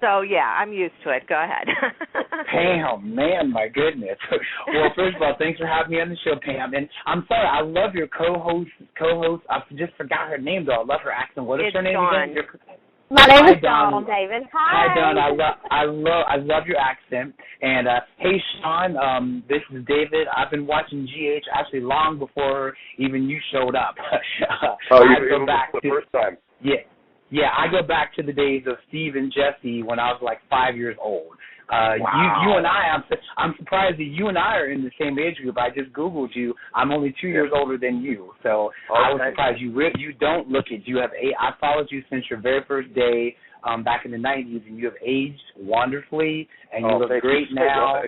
So, yeah, I'm used to it. Go ahead. Pam, man, my goodness. Well, first of all, thanks for having me on the show, Pam. And I'm sorry, I love your co-host. I just forgot her name, though. I love her accent. What is her name again? My name is Dawn, David. Hi. Hi, Dawn. I love your accent. And hey, Sean, this is David. I've been watching GH actually long before even you showed up. You go back the first time. Yeah, I go back to the days of Steve and Jesse when I was like 5 years old. Wow. You and I'm surprised that you and I are in the same age group. I just Googled you. I'm only 2 years older than you, so I was surprised. You don't look it. I followed you since your very first day back in the 90s, and you have aged wonderfully, and you look great now.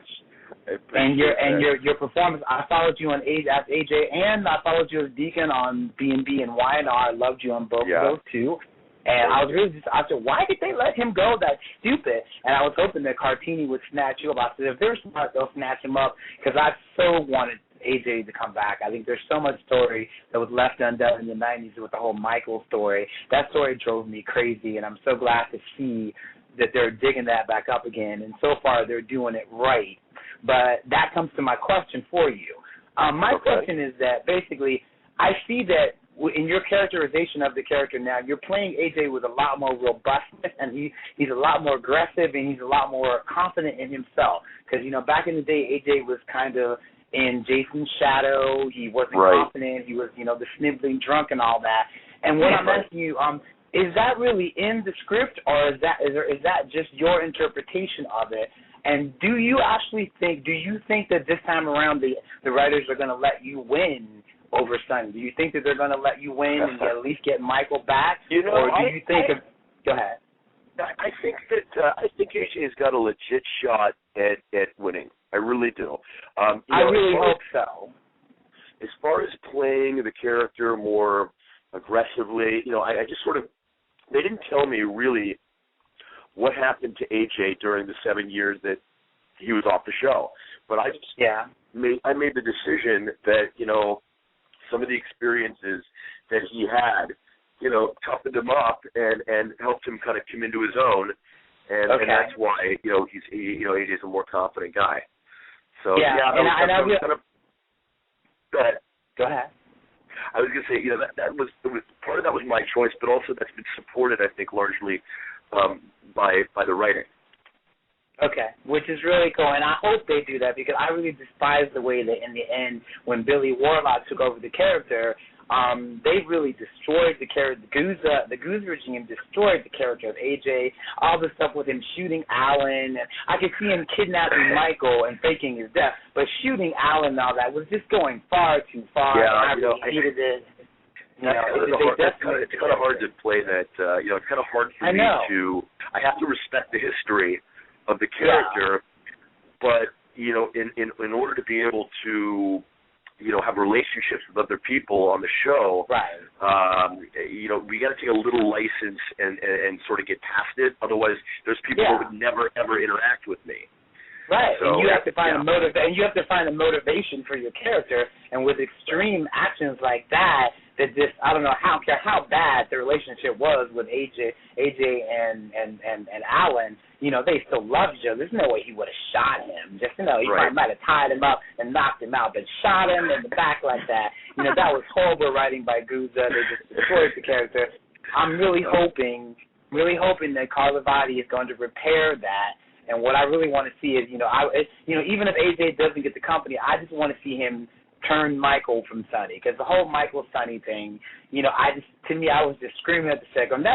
And your performance. I followed you on as AJ, and I followed you as Deacon on B&B and Y&R. I loved you on both of those too. And I was really I said, why did they let him go? That's stupid. And I was hoping that Cartini would snatch you up. I said, if they're smart, they'll snatch him up, because I so wanted AJ to come back. I think there's so much story that was left undone in the 90s with the whole Michael story. That story drove me crazy, and I'm so glad to see that they're digging that back up again. And so far, they're doing it right. But that comes to my question for you. My question is that basically I see that in your characterization of the character now, you're playing AJ with a lot more robustness, and he's a lot more aggressive, and he's a lot more confident in himself. Because, back in the day, AJ was kind of in Jason's shadow. He wasn't confident. He was, the sniveling drunk and all that. And what I'm asking you, is that really in the script, or is that just your interpretation of it? And do you think that this time around the writers are going to let you win over Sonny? Do you think that they're going to let you win and at least get Michael back? Or do you think go ahead. I think AJ's got a legit shot at winning. I really do. I really hope so. As far as playing the character more aggressively, I just sort of, they didn't tell me really what happened to AJ during the 7 years that he was off the show. But I just made the decision that, some of the experiences that he had, toughened him up and helped him kind of come into his own, and that's why AJ's a more confident guy. So go ahead. Go ahead. I was going to say, that was part of that was my choice, but also that's been supported, I think, largely by the writing. Okay, which is really cool, and I hope they do that, because I really despise the way that in the end, when Billy Warlock took over the character, they really destroyed the character. The Goose regime destroyed the character of AJ. All the stuff with him shooting Alan. I could see him kidnapping Michael and faking his death, but shooting Alan and all that was just going far too far. Yeah, and I really hated it. It's kind of hard to play that. It's kind of hard for me to. I have to respect the history of the character, but in order to be able to have relationships with other people on the show, we got to take a little license and sort of get past it. Otherwise, there's people who would never ever interact with me. Right, so, and you have to find you have to find a motivation for your character, and with extreme actions like that, I don't know how bad the relationship was with AJ and Alan. They still loved each other. There's no way he would have shot him. He might have tied him up and knocked him out, but shot him in the back like that. That was horrible writing by Guzza. They just destroyed the character. I'm really hoping that Carlivati is going to repair that. And what I really want to see is, even if AJ doesn't get the company, I just want to see him turn Michael from Sonny, because the whole Michael Sonny thing, I was just screaming at the second.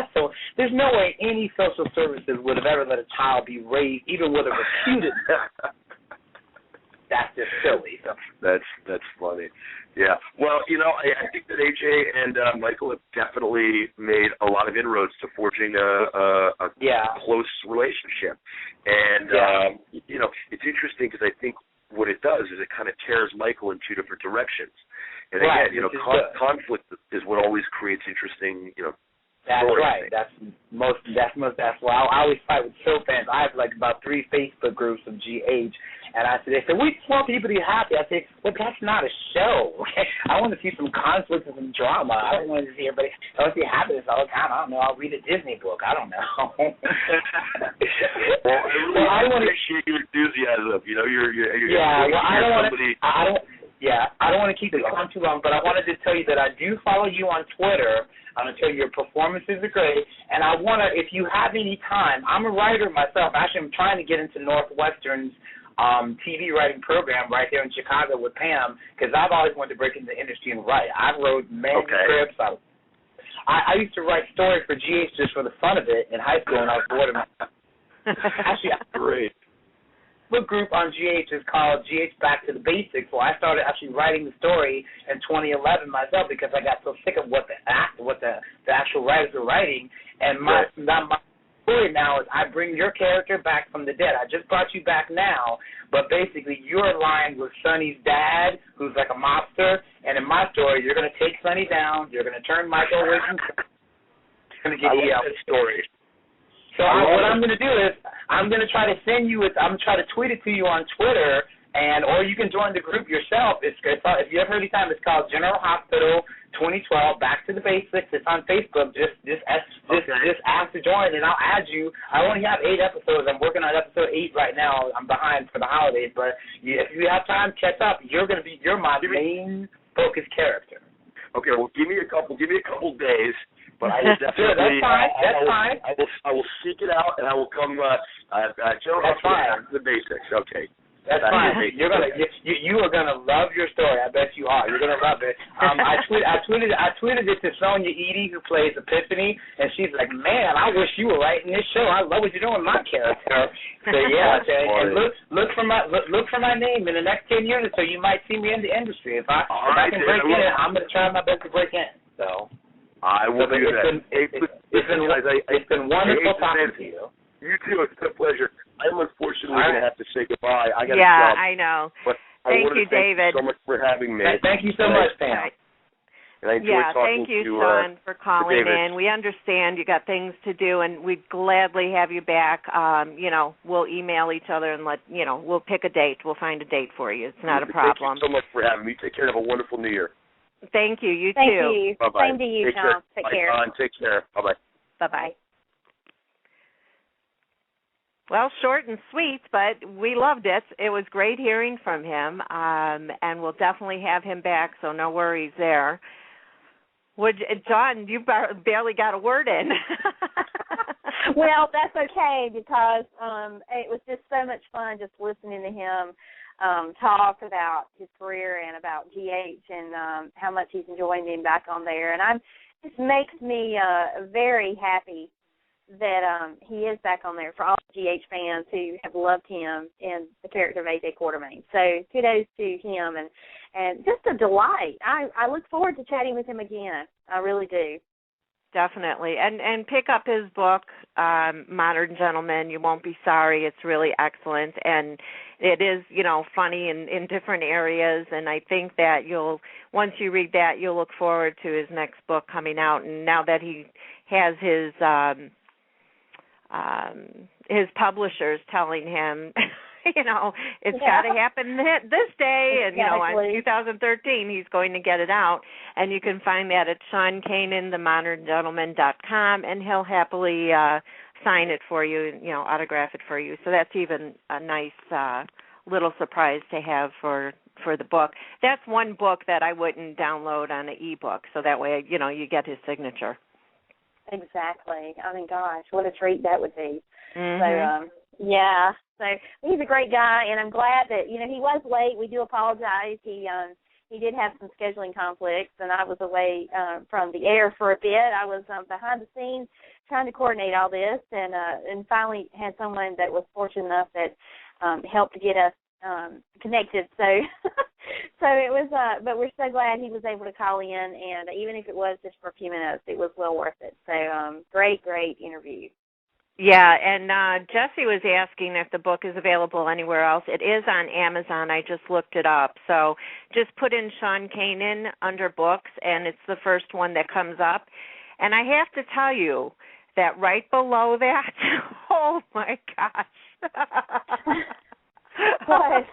There's no way any social services would have ever let a child be raised, even with a reputed. That's just silly. So. That's funny. Yeah. Well, I think that AJ and Michael have definitely made a lot of inroads to forging a close relationship. And, it's interesting because I think what it does is it kind of tears Michael in two different directions. And again, conflict is what always creates interesting, That's stories. Right. That's why I always fight with show fans. I have like about 3 Facebook groups of GH, And I said, they said, we just want people to be happy. I said, well, that's not a show. Okay? I want to see some conflict and some drama. I don't want to see everybody. I want to see happiness all the time. I don't know. I'll read a Disney book. I don't know. Well, I appreciate your enthusiasm. You know, you're yeah. Well, I don't want to. I don't want to keep it on too long, but I wanted to tell you that I do follow you on Twitter. I'm going to tell you your performances are great, and I want to, if you have any time, I'm a writer myself. Actually, I'm trying to get into Northwestern's TV writing program right here in Chicago with Pam, because I've always wanted to break into the industry and write. I wrote manuscripts. Okay. I used to write stories for GH just for the fun of it in high school, and I was bored of it. Actually, great. Book group on GH is called GH Back to the Basics. Well, I started actually writing the story in 2011 myself because I got so sick of what the actual writers were writing. And my story now is I bring your character back from the dead. I just brought you back now, but basically you're aligned with Sonny's dad, who's like a mobster. And in my story, you're going to take Sonny down. You're going to turn Michael away from. You're going to get that story. So what I'm going to do is I'm going to try to send you I'm going to try to tweet it to you on Twitter, or you can join the group yourself. If you ever heard any time, it's called General Hospital 2012 Back to the Basics. It's on Facebook. Just ask to join, and I'll add you. I only have 8 episodes. I'm working on episode 8 right now. I'm behind for the holidays, but if you have time, catch up. You're my main focus character. Okay, well, give me a couple days. But I will definitely. That's fine. I will seek it out, and I will come. General That's fine. Back to the basics. Okay. That's fine. You are gonna love your story. I bet you are. You're gonna love it. I tweeted it to Sonia Edie, who plays Epiphany, and she's like, "Man, I wish you were writing this show. I love what you're doing with my character." So yeah, and look for my name in the next 10 years or so. You might see me in the industry. If I can break in, I'm gonna try my best to break in. So. I will do that. It's been wonderful talking to you. You too. It's been a pleasure. I'm unfortunately going to have to say goodbye. I got to jump. I know. But thank you, David. Thank you so much for having me. Thank you so much, Pam. And I enjoyed talking thank you, to, Sean, for calling David. in. We understand you got things to do, and we'd gladly have you back. We'll email each other and we'll pick a date. We'll find a date for you. It's not a problem. Thank you so much for having me. Take care and have a wonderful New Year. Thank you. You Thank too. You. Bye-bye. Same to you, Sean. Take care. Take care. Bye-bye. Bye-bye. Well, short and sweet, but we loved it. It was great hearing from him, and we'll definitely have him back, so no worries there. John, you barely got a word in. Well, that's okay because it was just so much fun just listening to him talk about his career and about GH and how much he's enjoying being back on there. And it makes me very happy that he is back on there for all GH fans who have loved him in the character of aj-quartermaine. So kudos to him and just a delight. I look forward to chatting with him again. I really do. Definitely. And pick up his book, Modern Gentleman. You won't be sorry. It's really excellent. And it is, funny in different areas. And I think that once you read that, you'll look forward to his next book coming out. And now that he has his publishers telling him, it's got to happen this day, and exactly. In 2013 he's going to get it out, and you can find that at Sean Kanan, themoderngentleman.com, and he'll happily sign it for you, autograph it for you. So that's even a nice little surprise to have for the book. That's one book that I wouldn't download on an ebook, so that way you get his signature. Exactly. I mean, gosh, what a treat that would be. Mm-hmm. So, yeah. So he's a great guy, and I'm glad that, he was late. We do apologize. He did have some scheduling conflicts, and I was away from the air for a bit. I was behind the scenes trying to coordinate all this, and finally had someone that was fortunate enough that helped to get us connected. So so it was, but we're so glad he was able to call in, and even if it was just for a few minutes, it was well worth it. So great interview. Yeah, and Jesse was asking if the book is available anywhere else. It is on Amazon. I just looked it up. So just put in Sean Kanan under books, and it's the first one that comes up. And I have to tell you that right below that, oh, my gosh. What?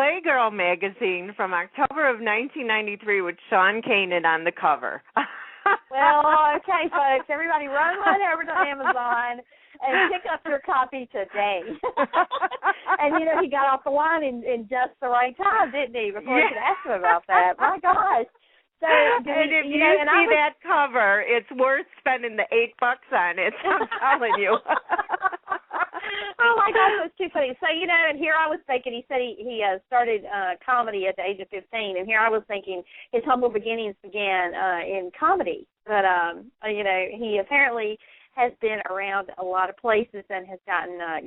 Playgirl magazine from October of 1993 with Sean Kanan on the cover. Well, okay, folks, everybody run over to Amazon and pick up your copy today. And, he got off the line in just the right time, didn't he, before you could ask him about that. My gosh. So, and if you see that cover, it's worth spending the $8 on it, I'm telling you. Oh, my gosh, that's too funny. So, and here I was thinking, he said he started comedy at the age of 15, and here I was thinking his humble beginnings began in comedy. But, he apparently has been around a lot of places and has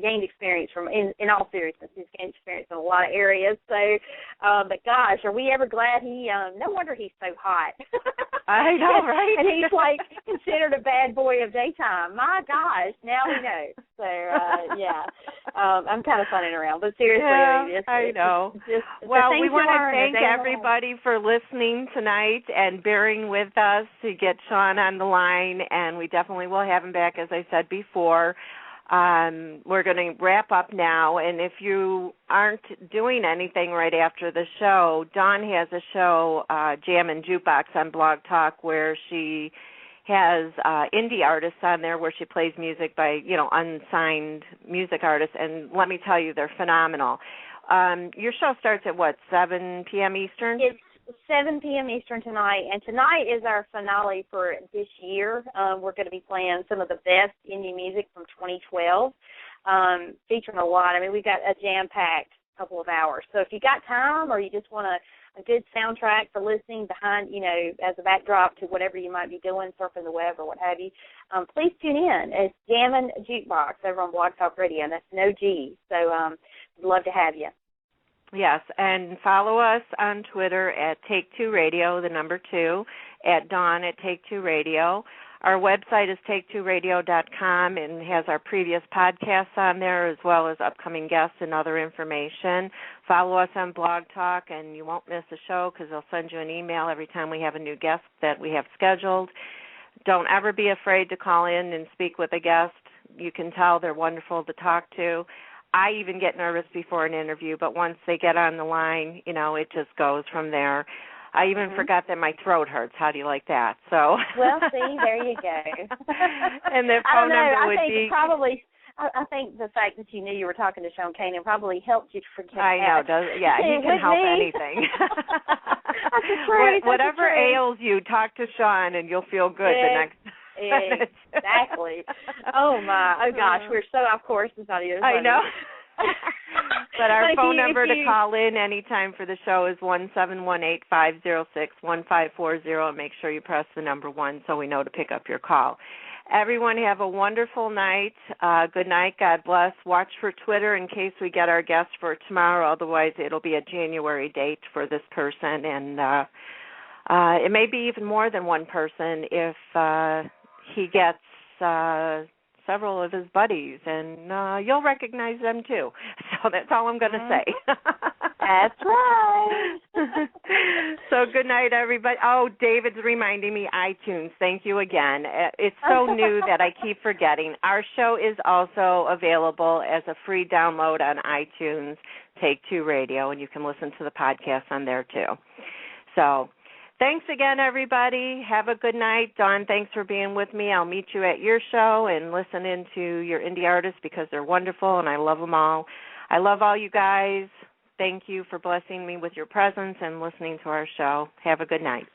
gained experience in all seriousness, he's gained experience in a lot of areas. So, but gosh, are we ever glad no wonder he's so hot. I know, right? And he's like considered a bad boy of daytime. My gosh, now we know. So, yeah, I'm kind of funning around, but seriously, I know. Well, we want to thank everybody for listening tonight and bearing with us to get Sean on the line, and we definitely will have him back, as I said before. We're going to wrap up now, and if you aren't doing anything right after the show, Dawn has a show, Jam and Jukebox on Blog Talk, where she has indie artists on there where she plays music by, unsigned music artists, and let me tell you, they're phenomenal. Your show starts at, 7 p.m. Eastern? It's 7 p.m. Eastern tonight, and tonight is our finale for this year. We're going to be playing some of the best indie music from 2012, featuring a lot. I mean, we've got a jam-packed couple of hours. So if you got time or you just want a good soundtrack for listening behind, as a backdrop to whatever you might be doing, surfing the web or what have you, please tune in. It's Jammin' Jukebox over on Blog Talk Radio, and that's no G. So we'd love to have you. Yes, and follow us on Twitter at Take2 Radio, the number 2, at Dawn at Take2 Radio. Our website is take2radio.com and has our previous podcasts on there as well as upcoming guests and other information. Follow us on Blog Talk, and you won't miss a show because they'll send you an email every time we have a new guest that we have scheduled. Don't ever be afraid to call in and speak with a guest. You can tell they're wonderful to talk to. I even get nervous before an interview, but once they get on the line, it just goes from there. I even forgot that my throat hurts. How do you like that? So. Well, see, there you go. And their phone number would be. I think the fact that you knew you were talking to Sean Kanan probably helped you to forget I know. He can help anything. Whatever ails you, talk to Sean, and you'll feel good the next. Exactly. Oh gosh, we're so off course. It's not even funny. I know. But our phone number to call in anytime for the show is 1-718-506-1540, and make sure you press the number 1 so we know to pick up your call. Everyone have a wonderful night. Good night. God bless. Watch for Twitter in case we get our guest for tomorrow. Otherwise, it'll be a January date for this person, and it may be even more than one person if he gets several of his buddies, and you'll recognize them too. So that's all I'm going to say. That's right. So good night, everybody. Oh, David's reminding me, iTunes. Thank you again. It's so new that I keep forgetting. Our show is also available as a free download on iTunes, Take2 Radio, and you can listen to the podcast on there too. So thanks again, everybody. Have a good night. Dawn, thanks for being with me. I'll meet you at your show and listen into your indie artists because they're wonderful, and I love them all. I love all you guys. Thank you for blessing me with your presence and listening to our show. Have a good night.